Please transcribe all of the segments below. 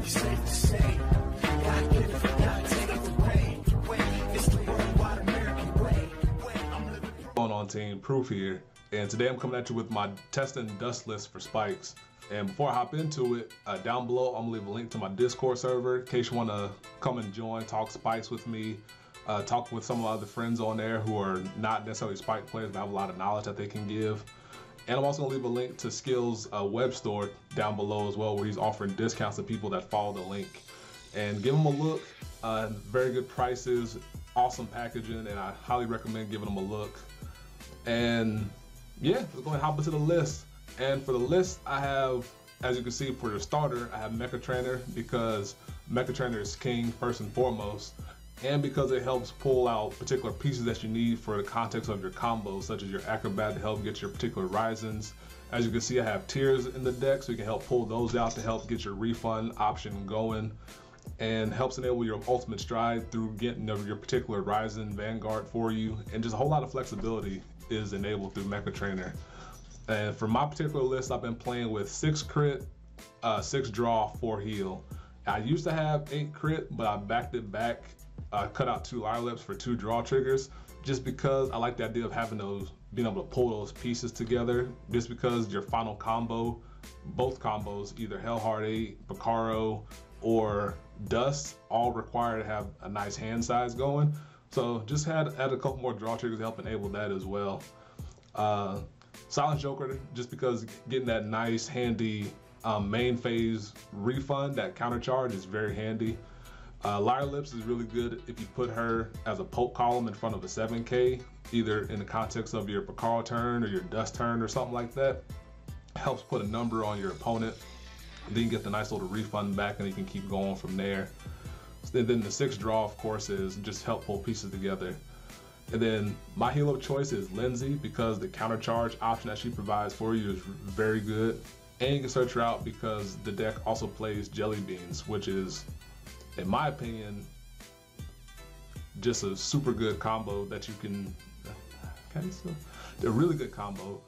pretty safe to say. God give it, God take it away. It's the worldwide American way. I'm living Going on team Proof here, and today I'm coming at you with my testing dust list for spikes. And before I hop into it, down below I'm gonna leave a link to my Discord server in case you want to come and join, talk spikes with me, talk with some of my other friends on there who are not necessarily spike players but have a lot of knowledge that they can give. And I'm also gonna leave a link to Skill's web store down below as well, where he's offering discounts to people that follow the link. And give them a look. Very good prices, awesome packaging, and I highly recommend giving them a look. And yeah, let's go ahead and hop into the list. And for the list, I have, as you can see, for your starter, I have Mecha Trainer because Mecha Trainer is king first and foremost, and because it helps pull out particular pieces that you need for the context of your combos, such as your Acrobat to help get your particular Risens. As you can see, I have tiers in the deck, so you can help pull those out to help get your refund option going, and helps enable your ultimate stride through getting your particular Ryzen Vanguard for you, and just a whole lot of flexibility is enabled through Mecha Trainer. And for my particular list, I've been playing with 6 crit, 6 draw, 4 heal. I used to have 8 crit, but I backed it back, cut out 2 lyre lips for 2 draw triggers, just because I like the idea of having those, being able to pull those pieces together, just because your final combo, both combos, either Hellheart 8, Picaro, or Dust, all require to have a nice hand size going. So just add a couple more draw triggers to help enable that as well. Silent Joker, just because getting that nice handy main phase refund, that counter charge, is very handy. Lyre Lips is really good if you put her as a poke column in front of a 7K, either in the context of your Picaro turn or your Dust turn or something like that. Helps put a number on your opponent. Then you get the nice little refund back and you can keep going from there. And then the 6th draw, of course, is just help pull pieces together. And then my heal of choice is Lindsay because the counter charge option that she provides for you is very good. And you can search her out because the deck also plays Jelly Beans, which is, in my opinion, just a super good combo that you can, a really good combo.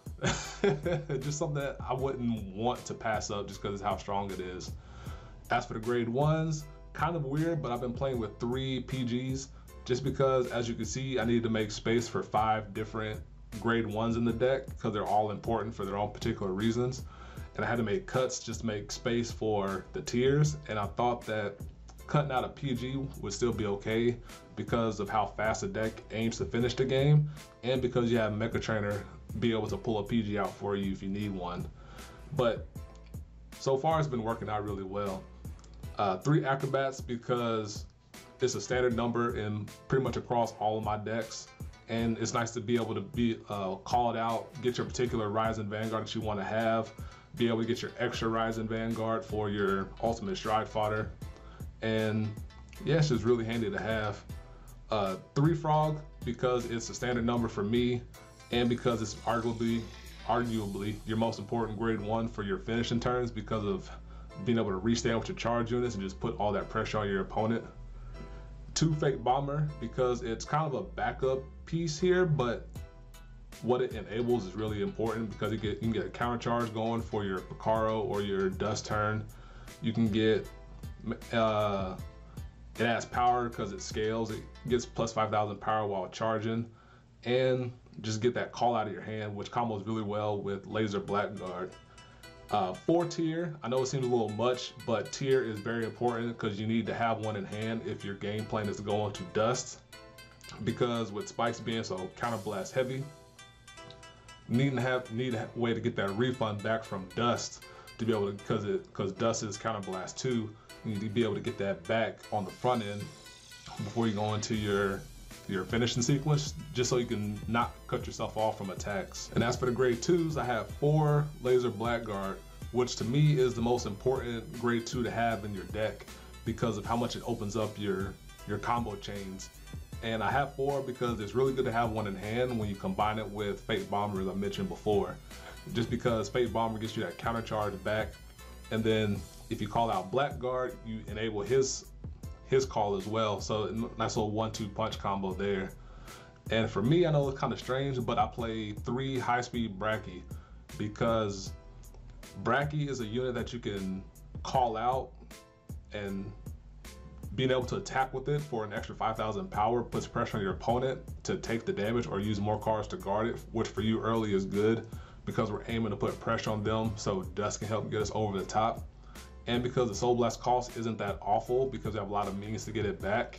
Just something that I wouldn't want to pass up just because of how strong it is. As for the grade 1s, kind of weird, but I've been playing with 3 PGs just because, as you can see, I needed to make space for 5 different grade 1s in the deck because they're all important for their own particular reasons. And I had to make cuts just to make space for the tiers, and I thought that cutting out a PG would still be okay because of how fast the deck aims to finish the game, and because you have Mecha Trainer be able to pull a PG out for you if you need one. But so far it's been working out really well. 3 Acrobats because it's a standard number in pretty much across all of my decks, and it's nice to be able to be call it out, get your particular Ryzen Vanguard that you want to have, be able to get your extra Ryzen Vanguard for your ultimate stride fodder. And yeah, it's just really handy to have. 3 Frog because it's a standard number for me, and because it's arguably your most important grade 1 for your finishing turns because of being able to restand with your charge units and just put all that pressure on your opponent. 2 Fake Bomber because it's kind of a backup piece here, but what it enables is really important because you can get a counter charge going for your Picaro or your Dust turn. You can get it adds power because it scales. It gets plus 5,000 power while charging, and just get that call out of your hand, which combos really well with Laser Blackguard. 4 Tier, I know it seems a little much, but Tier is very important because you need to have one in hand if your game plan is going to Dust, because with spikes being so counterblast heavy, need a way to get that refund back from Dust to be able to, because Dust is counterblast too. You need to be able to get that back on the front end before you go into your finishing sequence, just so you can not cut yourself off from attacks. And as for the grade 2s, I have 4 Laser Blackguard, which to me is the most important grade 2 to have in your deck because of how much it opens up your combo chains. And I have 4 because it's really good to have one in hand when you combine it with Fate Bomber, as I mentioned before. Just because Fate Bomber gets you that counter charge back, and then if you call out Blackguard, you enable his call as well. So nice little 1-2 punch combo there. And for me, I know it's kind of strange, but I play 3 high-speed Bracky because Bracky is a unit that you can call out and being able to attack with it for an extra 5,000 power puts pressure on your opponent to take the damage or use more cards to guard it, which for you early is good because we're aiming to put pressure on them so Dust can help get us over the top. And because the Soul Blast cost isn't that awful because we have a lot of means to get it back.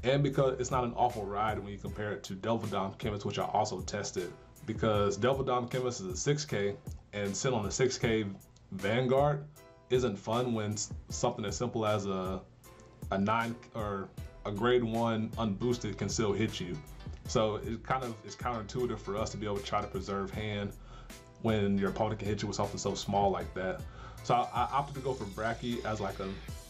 And because it's not an awful ride when you compare it to Devil Dom Chemist, which I also tested. Because Devil Dom Chemist is a 6K, and sitting on a 6K Vanguard isn't fun when something as simple as a 9 or a grade 1 unboosted can still hit you. So it kind of is counterintuitive for us to be able to try to preserve hand when your opponent can hit you with something so small like that. So I opted to go for Bracky as like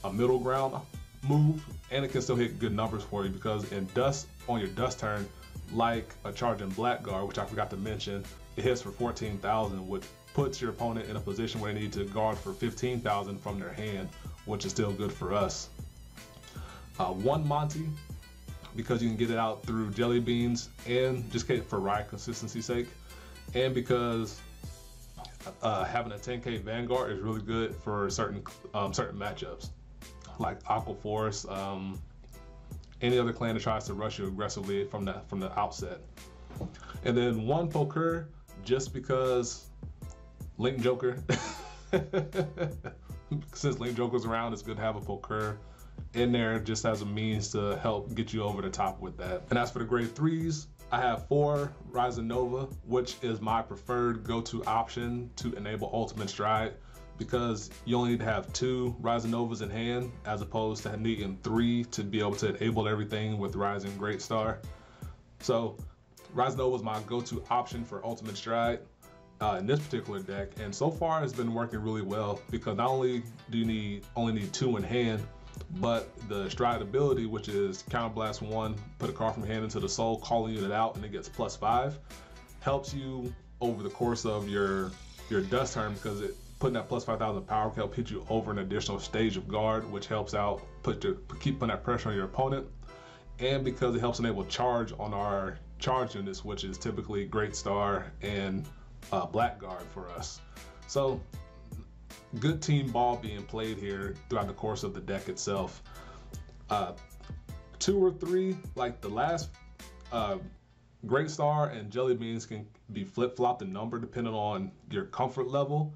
a middle ground move, and it can still hit good numbers for you because in Dust, on your Dust turn, like a Charging Blackguard, which I forgot to mention, it hits for 14,000, which puts your opponent in a position where they need to guard for 15,000 from their hand, which is still good for us. One Monty, because you can get it out through Jelly Beans, and just for ride consistency's sake, and because having a 10K Vanguard is really good for certain matchups, like Aqua Force, any other clan that tries to rush you aggressively from the outset. And then one Poker, just because Link Joker, since Link Joker's around, it's good to have a Poker in there just as a means to help get you over the top with that. And as for the grade 3s, I have 4 Rising Nova, which is my preferred go-to option to enable Ultimate Stride, because you only need to have 2 Rising Novas in hand as opposed to needing 3 to be able to enable everything with Rising Great Star. So Rising Nova is my go-to option for Ultimate Stride in this particular deck, and so far it's been working really well because not only do you only need 2 in hand, but the Stride ability, which is Counterblast 1, put a card from hand into the soul, calling unit out, and it gets +5, helps you over the course of your Dust turn, because putting that +5,000 power can help hit you over an additional stage of guard, which helps out keep putting that pressure on your opponent. And because it helps enable charge on our charge units, which is typically Great Star and Blackguard for us. So good team ball being played here throughout the course of the deck itself. 2 or 3, like the last Great Star and Jelly Beans can be flip-flopped in number depending on your comfort level.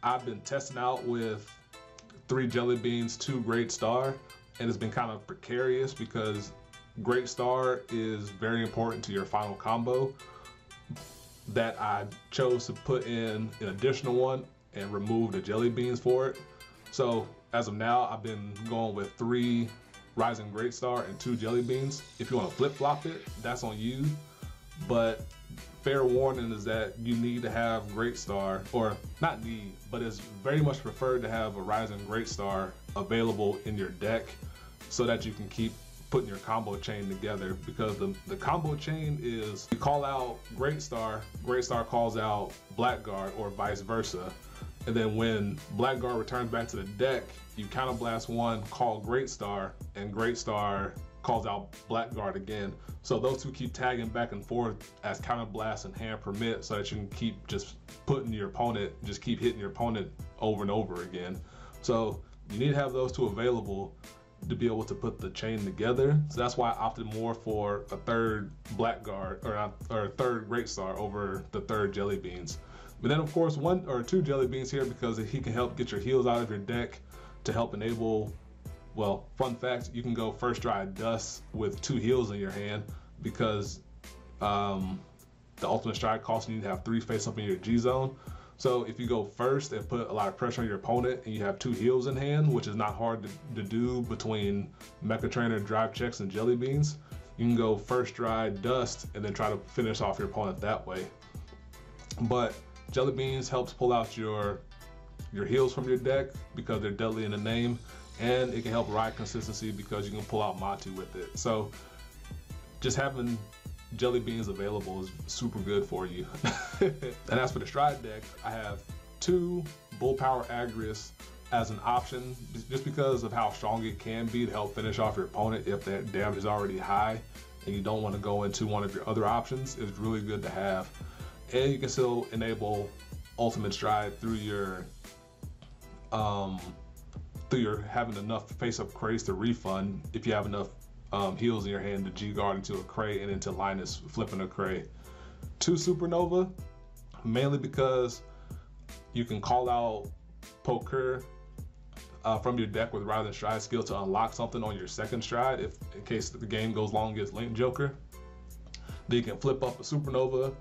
I've been testing out with 3 Jelly Beans, 2 Great Star, and it's been kind of precarious because Great Star is very important to your final combo, that I chose to put in an additional one and remove the Jelly Beans for it. So as of now, I've been going with 3 Rising Great Star and 2 Jelly Beans. If you want to flip-flop it, that's on you, but fair warning is that you need to have Great Star, or not need, but it's very much preferred to have a Rising Great Star available in your deck so that you can keep putting your combo chain together, because the combo chain is, you call out Great Star calls out Blackguard, or vice versa. And then when Blackguard returns back to the deck, you Counterblast 1, call Great Star, and Great Star calls out Blackguard again. So those two keep tagging back and forth as Counterblast and hand permit, so that you can keep just hitting your opponent over and over again. So you need to have those 2 available to be able to put the chain together. So that's why I opted more for a 3rd Blackguard, or a 3rd Great Star over the 3rd Jelly Beans. But then of course 1 or 2 Jelly Beans here, because he can help get your heals out of your deck to help enable, well, fun fact, you can go First Stride Dust with 2 heals in your hand, because the Ultimate Stride costing you to have 3 face up in your G zone. So if you go first and put a lot of pressure on your opponent and you have 2 heals in hand, which is not hard to do between Mecha Trainer, Drive Checks, and Jelly Beans, you can go First Stride Dust and then try to finish off your opponent that way. But Jelly Beans helps pull out your heals from your deck because they're deadly in the name, and it can help ride consistency because you can pull out Monty with it. So just having Jelly Beans available is super good for you. And as for the Stride deck, I have 2 Bull Power Agrius as an option, just because of how strong it can be to help finish off your opponent if their damage is already high and you don't want to go into one of your other options. It's really good to have. And you can still enable Ultimate Stride through your through your having enough face-up crays to refund if you have enough heals in your hand to G-guard into a cray and into Linus flipping a cray. 2 Supernova, mainly because you can call out Poker from your deck with Rather Than Stride skill to unlock something on your second stride if in case the game goes long against Link Joker. Then you can flip up a Supernova,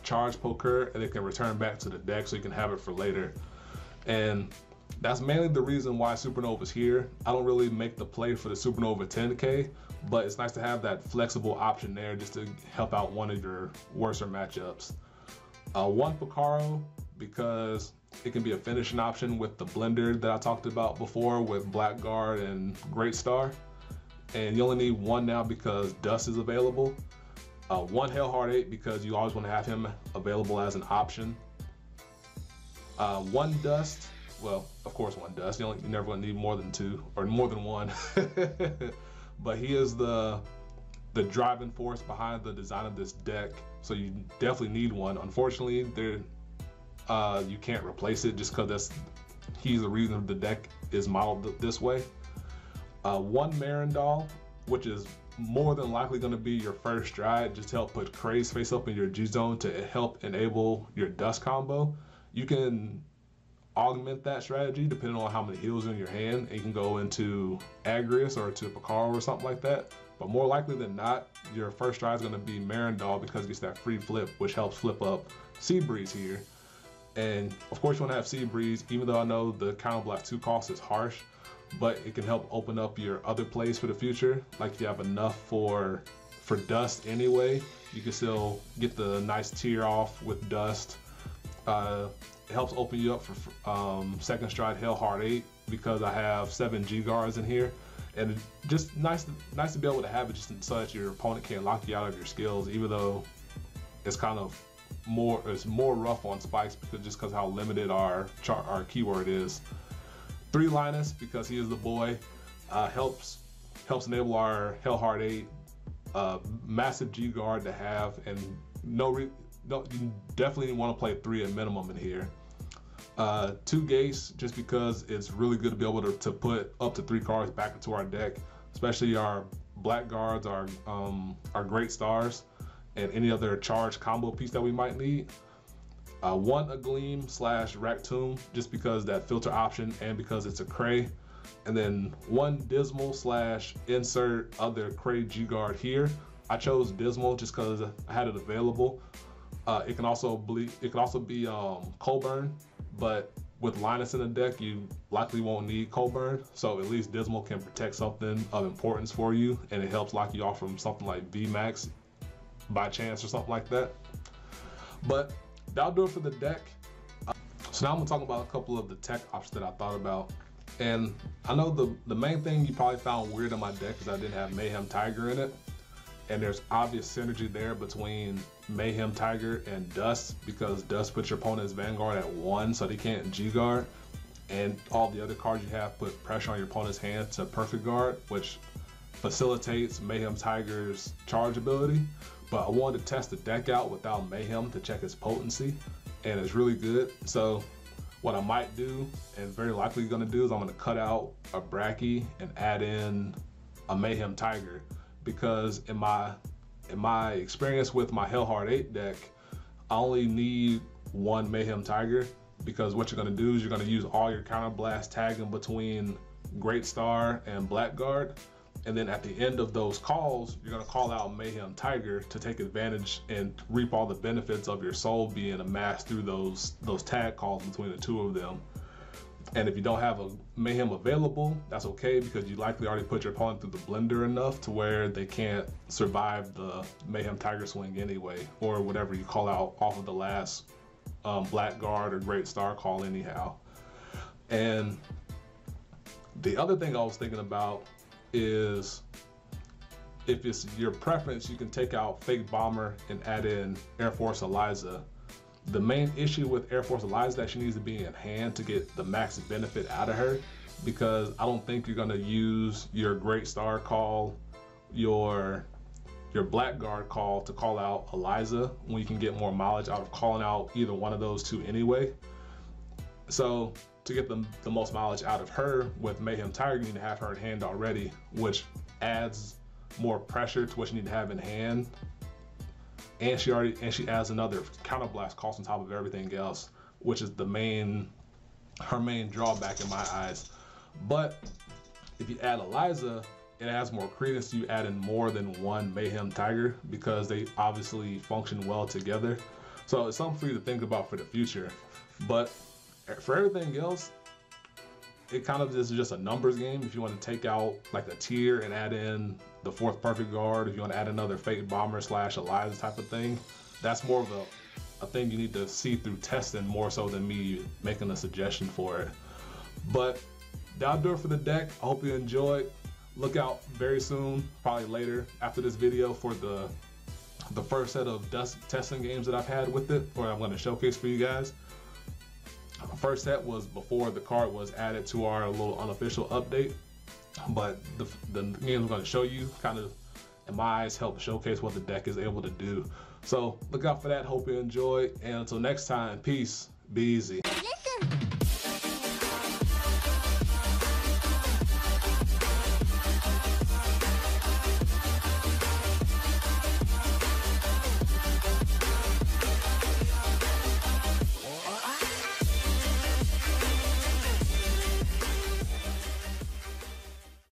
charge Poker, and it can return back to the deck so you can have it for later. And that's mainly the reason why Supernova's here. I don't really make the play for the Supernova 10K, but it's nice to have that flexible option there just to help out one of your worser matchups. 1 Picaro, because it can be a finishing option with the blender that I talked about before with Blackguard and Great Star. And you only need 1 now because Dust is available. 1 Hellheart 8 because you always want to have him available as an option. 1 Dust, well, of course 1 Dust. You never going to need more than 2 or more than 1. But he is the driving force behind the design of this deck, so you definitely need 1. Unfortunately, you can't replace it just because he's the reason the deck is modeled this way. 1 Marindal, which is more than likely going to be your first stride, just to help put Craze face up in your G zone to help enable your Dust combo. You can augment that strategy depending on how many heals in your hand, and you can go into Agrius or to Picaro or something like that. But more likely than not, your first stride is going to be Marindal because it gets that free flip, which helps flip up Seabreeze here. And of course you want to have Seabreeze, even though I know the Counterblast 2 cost is harsh, but it can help open up your other plays for the future. Like if you have enough for Dust anyway, you can still get the nice tier off with Dust. It helps open you up for second stride Hellheart 8 because I have 7 G-guards in here. And just nice to be able to have it just so that your opponent can't lock you out of your skills, even though it's kind of more rough on Spikes because how limited our keyword is. 3 Linus because he is the boy, helps enable our Hellheart 8, massive G guard to have, and you definitely want to play 3 at minimum in here. 2 Gase just because it's really good to be able to put up to 3 cards back into our deck, especially our Blackguards, our Great Stars, and any other charge combo piece that we might need. 1 Agleam / Raktoon just because that filter option and because it's a Cray. And then 1 Dismal / insert other Cray G-Guard here. I chose Dismal just because I had it available. It can also be Colburn, but with Linus in the deck, you likely won't need Colburn, so at least Dismal can protect something of importance for you, and it helps lock you off from something like VMAX by chance or something like that. But that'll do it for the deck. So now I'm gonna talk about a couple of the tech options that I thought about. And I know the main thing you probably found weird in my deck is I didn't have Mayhem Tiger in it. And there's obvious synergy there between Mayhem Tiger and Dust, because Dust puts your opponent's Vanguard at 1 so they can't G-guard, and all the other cards you have put pressure on your opponent's hand to Perfect Guard, which facilitates Mayhem Tiger's charge ability. But I wanted to test the deck out without Mayhem to check its potency, and it's really good. So what I might do, and very likely gonna do, is I'm gonna cut out a Bracky and add in a Mayhem Tiger, because in my experience with my Hellheart 8 deck, I only need 1 Mayhem Tiger, because what you're gonna do is you're gonna use all your Counterblast tagging between Great Star and Blackguard, and then at the end of those calls, you're gonna call out Mayhem Tiger to take advantage and reap all the benefits of your soul being amassed through those tag calls between the 2 of them. And if you don't have a Mayhem available, that's okay, because you likely already put your opponent through the blender enough to where they can't survive the Mayhem Tiger swing anyway, or whatever you call out off of the last Blackguard or Great Star call anyhow. And the other thing I was thinking about is, if it's your preference, you can take out Fake Bomber and add in Air Force Eliza. The main issue with Air Force Eliza is that she needs to be in hand to get the max benefit out of her, because I don't think you're gonna use your Great Star call, your Blackguard call to call out Eliza, when you can get more mileage out of calling out either one of those 2 anyway. So to get the most mileage out of her with Mayhem Tiger, you need to have her in hand already, which adds more pressure to what you need to have in hand. And she adds another counterblast cost on top of everything else, which is her main drawback in my eyes. But if you add Eliza, it adds more credence to you adding more than one Mayhem Tiger, because they obviously function well together. So it's something for you to think about for the future. But for everything else, it kind of is just a numbers game. If you want to take out like a tier and add in the 4th perfect guard, if you want to add another Fate Bomber / Eliza type of thing, that's more of a thing you need to see through testing more so than me making a suggestion for it. But that'll do it for the deck. I hope you enjoyed. Look out very soon, probably later after this video, for the first set of dust testing games that I've had with it, or I'm going to showcase for you guys. First set was before the card was added to our little unofficial update, but the games I'm going to show you kind of, in my eyes, help showcase what the deck is able to do. So look out for that. Hope you enjoy, and until next time, peace, be easy.